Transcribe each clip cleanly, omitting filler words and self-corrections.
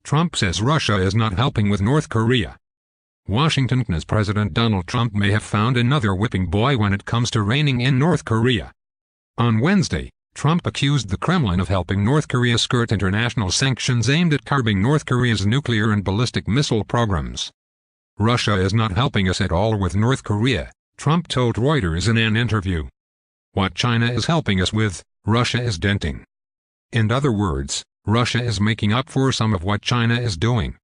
Trump says Russia is not helping with North Korea. Washington's President Donald Trump may have found another whipping boy when it comes to reining in North Korea. On Wednesday, Trump accused the Kremlin of helping North Korea skirt international sanctions aimed at curbing North Korea's nuclear and ballistic missile programs. "Russia is not helping us at all with North Korea," Trump told Reuters in an interview. "What China is helping us with, Russia is denting. In other words, Russia is making up for some of what China is doing."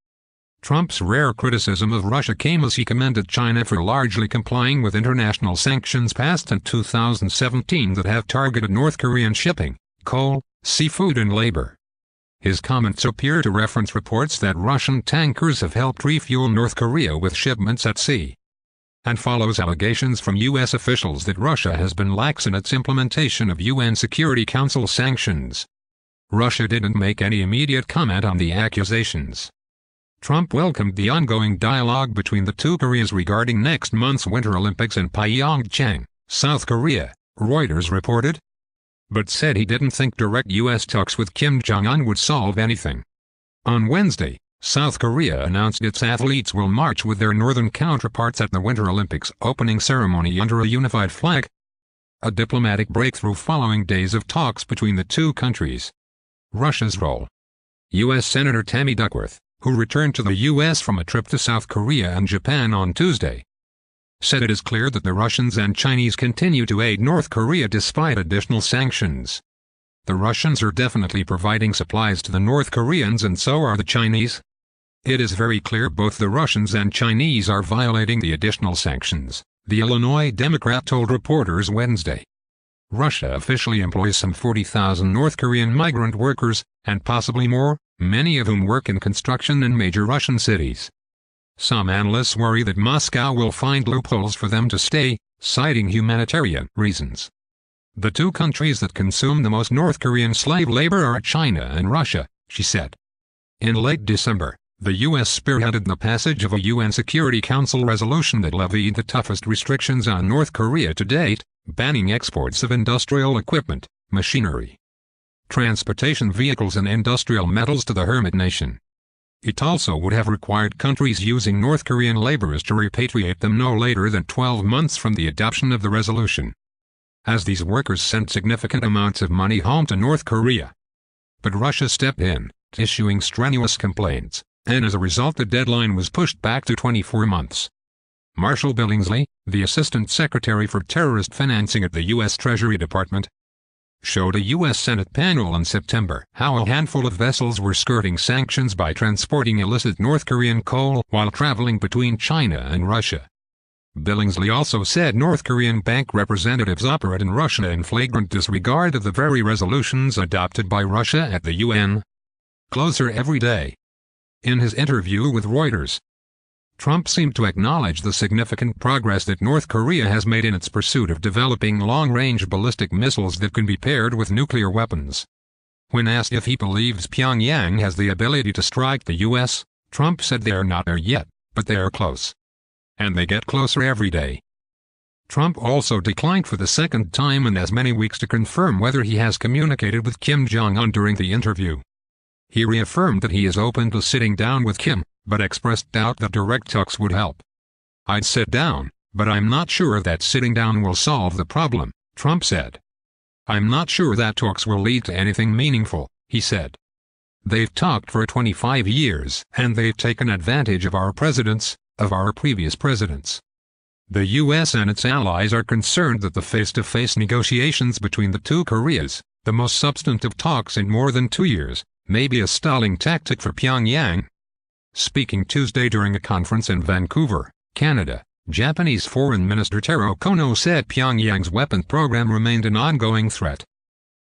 Trump's rare criticism of Russia came as he commended China for largely complying with international sanctions passed in 2017 that have targeted North Korean shipping, coal, seafood and labor. His comments appear to reference reports that Russian tankers have helped refuel North Korea with shipments at sea, and follows allegations from U.S. officials that Russia has been lax in its implementation of UN Security Council sanctions. Russia didn't make any immediate comment on the accusations. Trump welcomed the ongoing dialogue between the two Koreas regarding next month's Winter Olympics in Pyeongchang, South Korea, Reuters reported, but said he didn't think direct U.S. talks with Kim Jong-un would solve anything. On Wednesday, South Korea announced its athletes will march with their northern counterparts at the Winter Olympics opening ceremony under a unified flag, a diplomatic breakthrough following days of talks between the two countries. Russia's role. U.S. Senator Tammy Duckworth, who returned to the U.S. from a trip to South Korea and Japan on Tuesday, said it is clear that the Russians and Chinese continue to aid North Korea despite additional sanctions. "The Russians are definitely providing supplies to the North Koreans and so are the Chinese. It is very clear both the Russians and Chinese are violating the additional sanctions," the Illinois Democrat told reporters Wednesday. Russia officially employs some 40,000 North Korean migrant workers, and possibly more, many of whom work in construction in major Russian cities. Some analysts worry that Moscow will find loopholes for them to stay, citing humanitarian reasons. "The two countries that consume the most North Korean slave labor are China and Russia," she said. In late December, the U.S. spearheaded the passage of a UN Security Council resolution that levied the toughest restrictions on North Korea to date, banning exports of industrial equipment, machinery, transportation vehicles and industrial metals to the hermit nation. It also would have required countries using North Korean laborers to repatriate them no later than 12 months from the adoption of the resolution, as these workers sent significant amounts of money home to North Korea. But Russia stepped in, issuing strenuous complaints, and as a result the deadline was pushed back to 24 months. Marshall Billingsley, the Assistant Secretary for Terrorist Financing at the U.S. Treasury Department, showed a U.S. Senate panel in September how a handful of vessels were skirting sanctions by transporting illicit North Korean coal while traveling between China and Russia. Billingsley also said North Korean bank representatives operate in Russia in flagrant disregard of the very resolutions adopted by Russia at the UN. Closer every day. In his interview with Reuters, Trump seemed to acknowledge the significant progress that North Korea has made in its pursuit of developing long-range ballistic missiles that can be paired with nuclear weapons. When asked if he believes Pyongyang has the ability to strike the U.S., Trump said they are not there yet, but they are close. And they get closer every day. Trump also declined for the second time in as many weeks to confirm whether he has communicated with Kim Jong-un during the interview. He reaffirmed that he is open to sitting down with Kim, but expressed doubt that direct talks would help. "I'd sit down, but I'm not sure that sitting down will solve the problem," Trump said. "I'm not sure that talks will lead to anything meaningful," he said. "They've talked for 25 years, and they've taken advantage of our presidents, of our previous presidents." The U.S. and its allies are concerned that the face-to-face negotiations between the two Koreas, the most substantive talks in more than 2 years, may be a stalling tactic for Pyongyang. Speaking Tuesday during a conference in Vancouver, Canada, Japanese Foreign Minister Taro Kono said Pyongyang's weapons program remained an ongoing threat.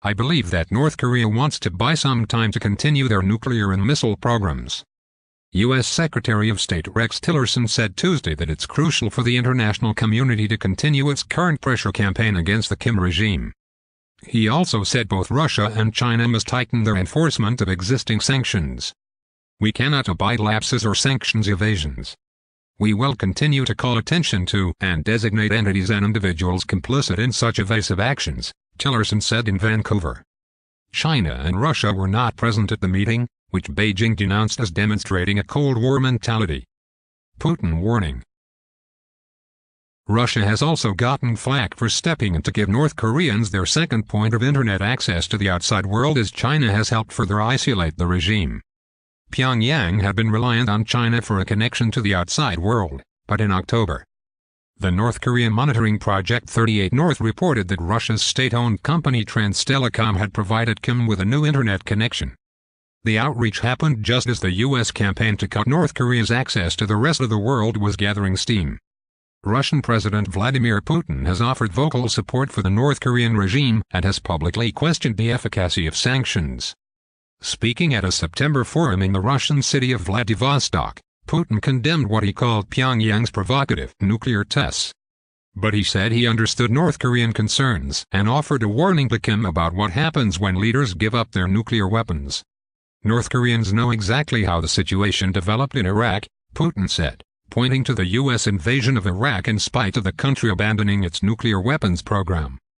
"I believe that North Korea wants to buy some time to continue their nuclear and missile programs." U.S. Secretary of State Rex Tillerson said Tuesday that it's crucial for the international community to continue its current pressure campaign against the Kim regime. He also said both Russia and China must tighten their enforcement of existing sanctions. "We cannot abide lapses or sanctions evasions. We will continue to call attention to and designate entities and individuals complicit in such evasive actions," Tillerson said in Vancouver. China and Russia were not present at the meeting, which Beijing denounced as demonstrating a Cold War mentality. Putin warning. Russia has also gotten flack for stepping in to give North Koreans their second point of internet access to the outside world as China has helped further isolate the regime. Pyongyang had been reliant on China for a connection to the outside world, but in October, the North Korean monitoring Project 38 North reported that Russia's state-owned company Transtelecom had provided Kim with a new internet connection. The outreach happened just as the U.S. campaign to cut North Korea's access to the rest of the world was gathering steam. Russian President Vladimir Putin has offered vocal support for the North Korean regime and has publicly questioned the efficacy of sanctions. Speaking at a September forum in the Russian city of Vladivostok, Putin condemned what he called Pyongyang's provocative nuclear tests. But he said he understood North Korean concerns and offered a warning to Kim about what happens when leaders give up their nuclear weapons. North Koreans know exactly how the situation developed in Iraq, Putin said, pointing to the U.S. invasion of Iraq in spite of the country abandoning its nuclear weapons program.